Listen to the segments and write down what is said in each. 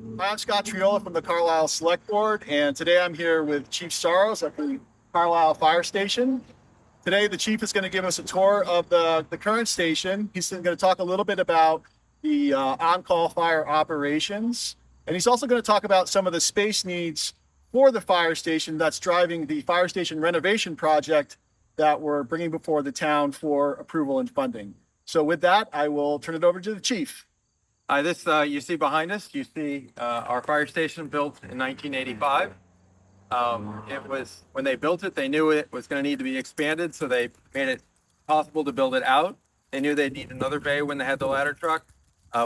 I'm Scott Triola from the Carlisle Select Board, and today I'm here with Chief Saros at the Carlisle Fire Station. Today, the chief is going to give us a tour of the current station. He's going to talk a little bit about the on-call fire operations, and he's also going to talk about some of the space needs for the fire station that's driving the fire station renovation project that we're bringing before the town for approval and funding. So with that, I will turn it over to the chief. This you see behind us, you see our fire station built in 1985. It was, when they built it, they knew it was going to need to be expanded, so they made it possible to build it out. They knew they'd need another bay when they had the ladder truck.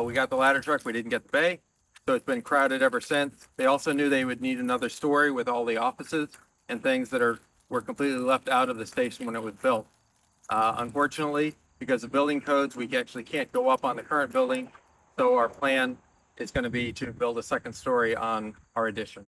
We got the ladder truck, we didn't get the bay, so it's been crowded ever since. They also knew they would need another story with all the offices and things that were completely left out of the station when it was built. Unfortunately, because of building codes, we actually can't go up on the current building. So our plan is going to be to build a second story on our addition.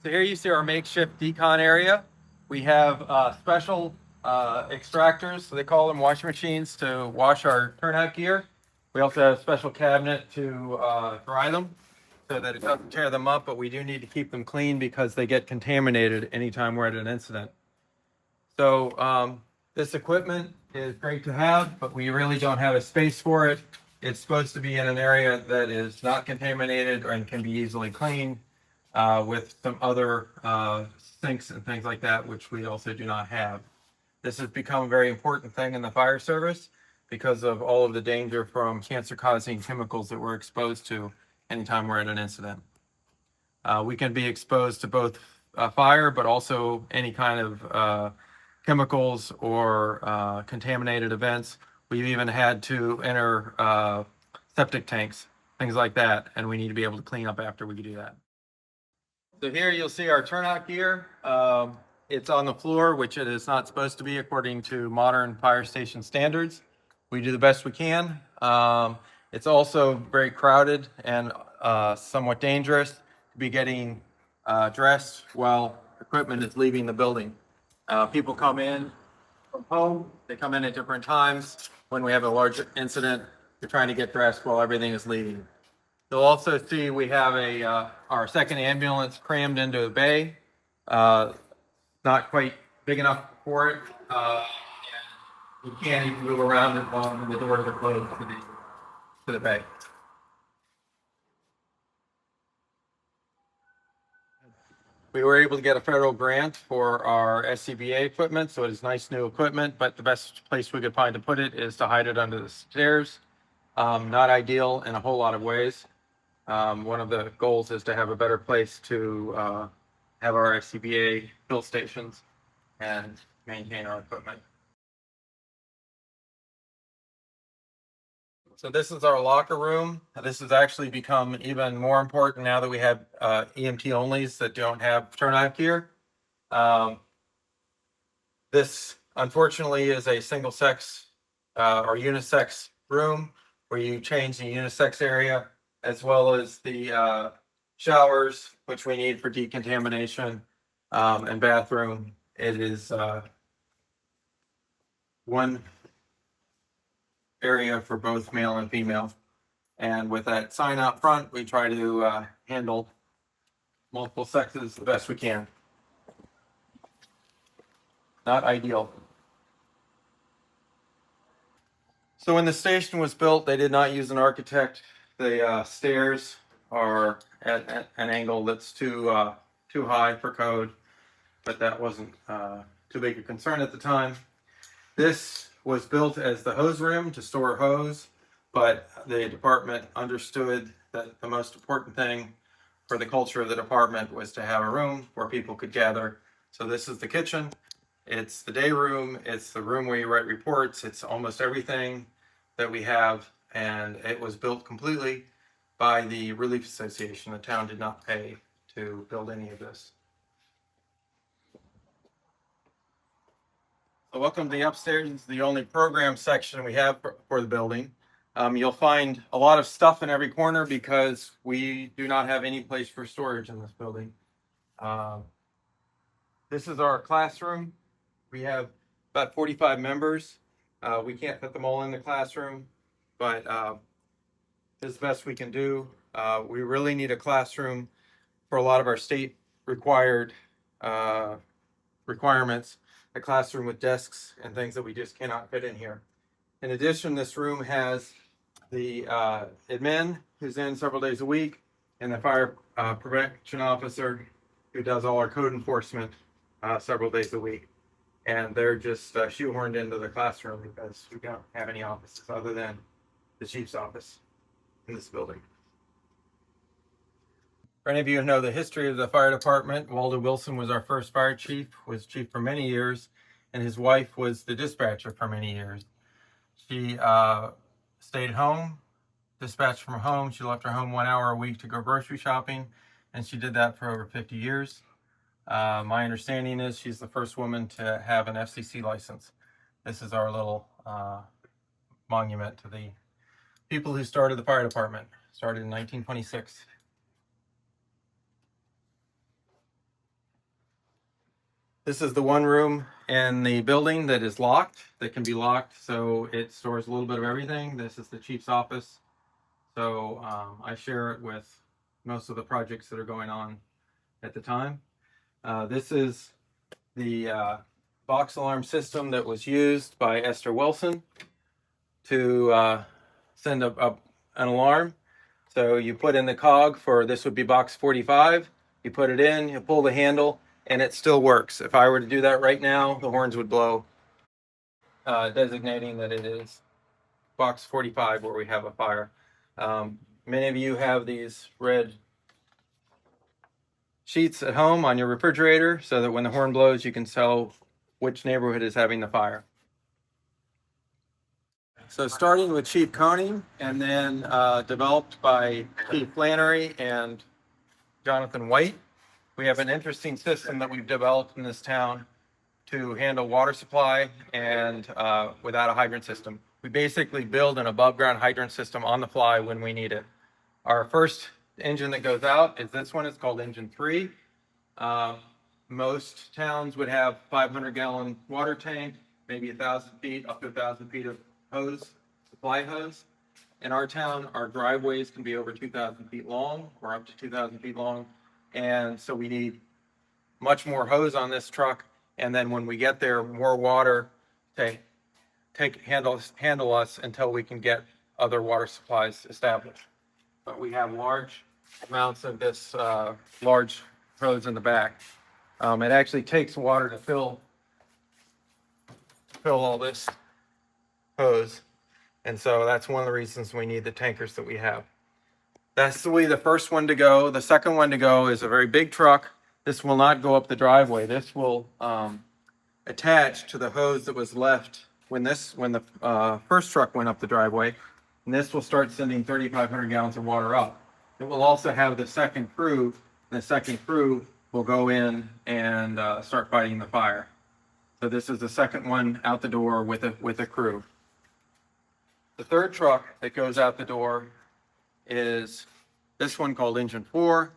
So here you see our makeshift decon area. We have special extractors, so they call them washing machines, to wash our turnout gear. We also have a special cabinet to dry them so that it doesn't tear them up, but we do need to keep them clean because they get contaminated anytime we're at an incident. So this equipment is great to have, but we really don't have a space for it. It's supposed to be in an area that is not contaminated and can be easily cleaned with some other sinks and things like that, which we also do not have. This has become a very important thing in the fire service because of all of the danger from cancer-causing chemicals that we're exposed to anytime we're at an incident. We can be exposed to both fire, but also any kind of chemicals or contaminated events. We've even had to enter septic tanks, things like that, and we need to be able to clean up after we do that. So here you'll see our turnout gear. It's on the floor, which it is not supposed to be according to modern fire station standards. We do the best we can. It's also very crowded and somewhat dangerous to be getting dressed while equipment is leaving the building. People come in from home, they come in at different times. When we have a large incident, we're trying to get dressed while everything is leaving. You'll also see we have our second ambulance crammed into a bay. Not quite big enough for it. We can't even move around it while the doors are closed to the bay. We were able to get a federal grant for our SCBA equipment, so it is nice new equipment, but the best place we could find to put it is to hide it under the stairs. Not ideal in a whole lot of ways. One of the goals is to have a better place to have our SCBA fill stations and maintain our equipment. So this is our locker room. This has actually become even more important now that we have EMT onlys that don't have turnout gear. This unfortunately is a single sex or unisex room where you change the unisex area as well as the showers, which we need for decontamination, and bathroom. It is one area for both male and female. And with that sign out front, we try to handle multiple sexes the best we can. Not ideal. So when the station was built, they did not use an architect. The stairs are at an angle that's too high for code, but that wasn't too big a concern at the time. This was built as the hose room to store hose, but the department understood that the most important thing for the culture of the department was to have a room where people could gather. So this is the kitchen. It's the day room. It's the room where you write reports. It's almost everything that we have, and it was built completely by the Relief Association. The town did not pay to build any of this. So welcome to the upstairs. It's the only program section we have for the building. You'll find a lot of stuff in every corner because we do not have any place for storage in this building. This is our classroom. We have about 45 members. We can't fit them all in the classroom, but this is the best we can do. We really need a classroom for a lot of our state required requirements, a classroom with desks and things that we just cannot fit in here. In addition, this room has the admin who's in several days a week, and the fire prevention officer who does all our code enforcement several days a week. And they're just shoehorned into the classroom because we don't have any offices other than the chief's office in this building. For any of you who know the history of the fire department, Waldo Wilson was our first fire chief, was chief for many years, and his wife was the dispatcher for many years. She stayed home, dispatched from home. She left her home 1 hour a week to go grocery shopping, and she did that for over 50 years. My understanding is she's the first woman to have an FCC license. This is our little monument to the people who started the fire department. Started in 1926. This is the one room in the building that is locked, that can be locked, so it stores a little bit of everything. This is the chief's office. So I share it with most of the projects that are going on at the time. This is the box alarm system that was used by Esther Wilson to send an alarm. So you put in the cog for, this would be box 45, you put it in, you pull the handle, and it still works. If I were to do that right now, the horns would blow, designating that it is box 45 where we have a fire. Many of you have these red sheets at home on your refrigerator so that when the horn blows, you can tell which neighborhood is having the fire. So starting with Chief Koning and then developed by Chief Flannery and Jonathan White, we have an interesting system that we've developed in this town to handle water supply and without a hydrant system. We basically build an above ground hydrant system on the fly when we need it. Our first engine that goes out is this one. It's called engine 3. Most towns would have 500-gallon water tank, maybe 1,000 feet, up to 1,000 feet of hose, supply hose. In our town, our driveways can be over 2,000 feet long or up to 2,000 feet long. And so we need much more hose on this truck. And then when we get there, more water to handle us until we can get other water supplies established. But we have large amounts of this large hose in the back. It actually takes water to fill all this hose. And so that's one of the reasons we need the tankers that we have. That's the first one to go. The second one to go is a very big truck. This will not go up the driveway. This will attach to the hose that was left when the first truck went up the driveway. And this will start sending 3,500 gallons of water up. It will also have the second crew. And the second crew will go in and start fighting the fire. So this is the second one out the door with a crew. The third truck that goes out the door is this one called Engine 4,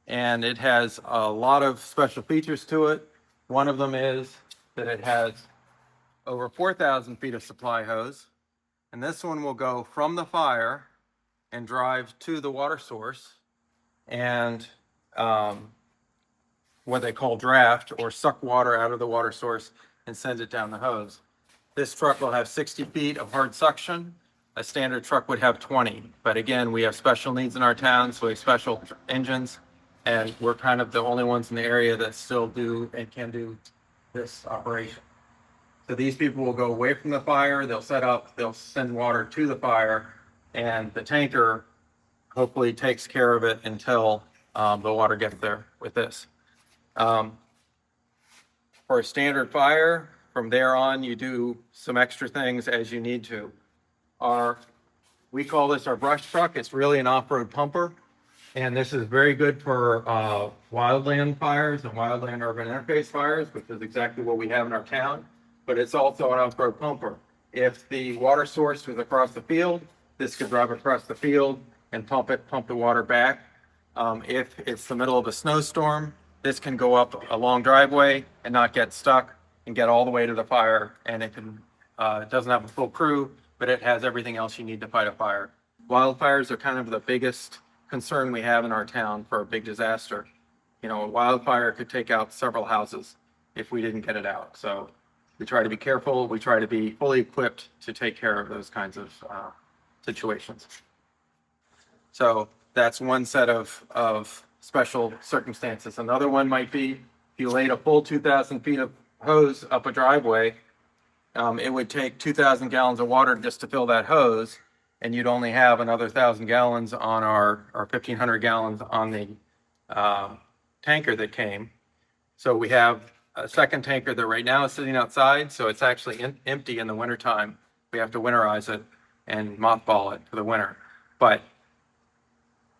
and it has a lot of special features to it. One of them is that it has over 4,000 feet of supply hose, and this one will go from the fire and drive to the water source and what they call draft, or suck water out of the water source and send it down the hose. This truck will have 60 feet of hard suction. A standard truck would have 20, but again, we have special needs in our town, so we have special engines, and we're kind of the only ones in the area that still do and can do this operation. So these people will go away from the fire, they'll set up, they'll send water to the fire, and the tanker hopefully takes care of it until the water gets there with this. For a standard fire, from there on, you do some extra things as you need to. We call this our brush truck. It's really an off-road pumper, and this is very good for wildland fires and wildland urban interface fires, which is exactly what we have in our town. But it's also an off-road pumper. If the water source was across the field, this could drive across the field and pump the water back. If it's the middle of a snowstorm, this can go up a long driveway and not get stuck and get all the way to the fire. And it doesn't have a full crew, but it has everything else you need to fight a fire. Wildfires are kind of the biggest concern we have in our town for a big disaster. You know, a wildfire could take out several houses if we didn't get it out. So we try to be careful. We try to be fully equipped to take care of those kinds of situations. So that's one set of special circumstances. Another one might be if you laid a full 2,000 feet of hose up a driveway, it would take 2,000 gallons of water just to fill that hose, and you'd only have another 1,000 gallons on our 1,500 gallons on the tanker that came. So we have a second tanker that right now is sitting outside, so it's actually empty in the wintertime. We have to winterize it and mothball it for the winter. But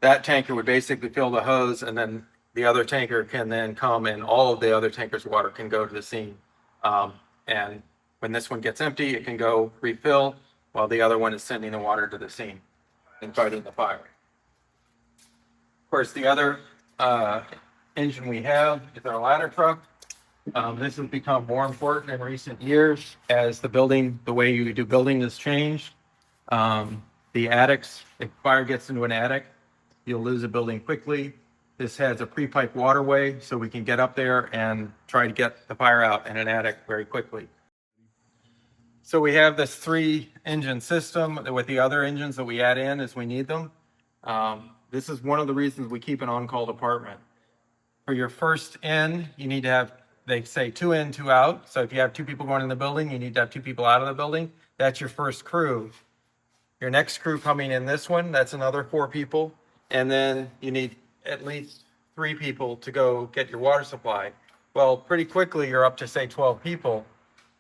that tanker would basically fill the hose, and then the other tanker can then come, and all of the other tanker's water can go to the scene. And when this one gets empty, it can go refill while the other one is sending the water to the scene and fighting the fire. Of course, the other engine we have is our ladder truck. This has become more important in recent years as the way you do building has changed. The attics, if fire gets into an attic, you'll lose a building quickly. This has a pre-pipe waterway, so we can get up there and try to get the fire out in an attic very quickly. So we have this 3-engine system with the other engines that we add in as we need them. This is one of the reasons we keep an on-call department. For your first in, you need to have, they say 2 in, 2 out. So if you have 2 people going in the building, you need to have 2 people out of the building. That's your first crew. Your next crew coming in this one, that's another 4 people. And then you need at least 3 people to go get your water supply. Well, pretty quickly, you're up to say 12 people.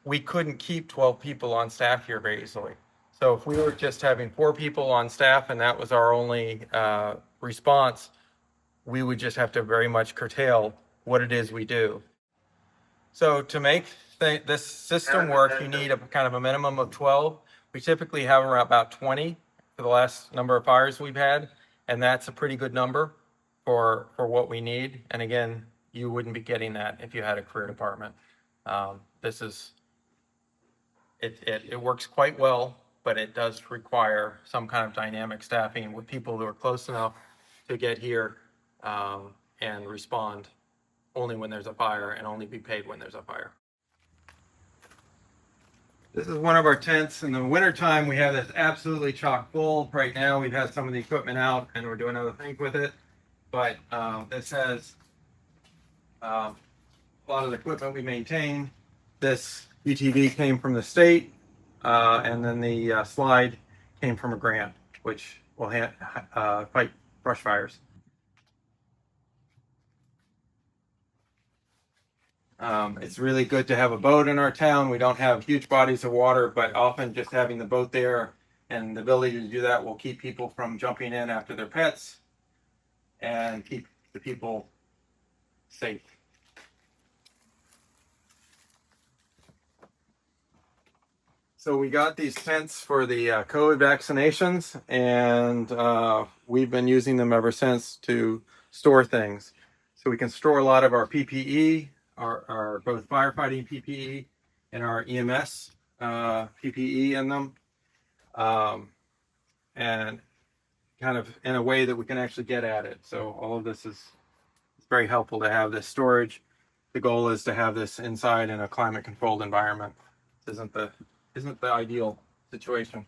We couldn't keep 12 people on staff here very easily. So if we were just having 4 people on staff and that was our only response, we would just have to very much curtail what it is we do. So to make this system work, you need a kind of a minimum of 12. We typically have around about 20 for the last number of fires we've had, and that's a pretty good number for what we need. And again, you wouldn't be getting that if you had a career department. It works quite well, but it does require some kind of dynamic staffing with people who are close enough to get here and respond only when there's a fire and only be paid when there's a fire. This is one of our tents. In the wintertime, we have this absolutely chock full. Right now, we've had some of the equipment out and we're doing other things with it. But this has a lot of the equipment we maintain. This UTV came from the state, and then the slide came from a grant, which will fight brush fires. It's really good to have a boat in our town. We don't have huge bodies of water, but often just having the boat there and the ability to do that will keep people from jumping in after their pets and keep the people safe. So we got these tents for the COVID vaccinations, and we've been using them ever since to store things. So we can store a lot of our PPE, our both firefighting PPE and our EMS PPE in them, and kind of in a way that we can actually get at it. So all of this is very helpful to have this storage. The goal is to have this inside in a climate controlled environment. This isn't the ideal situation.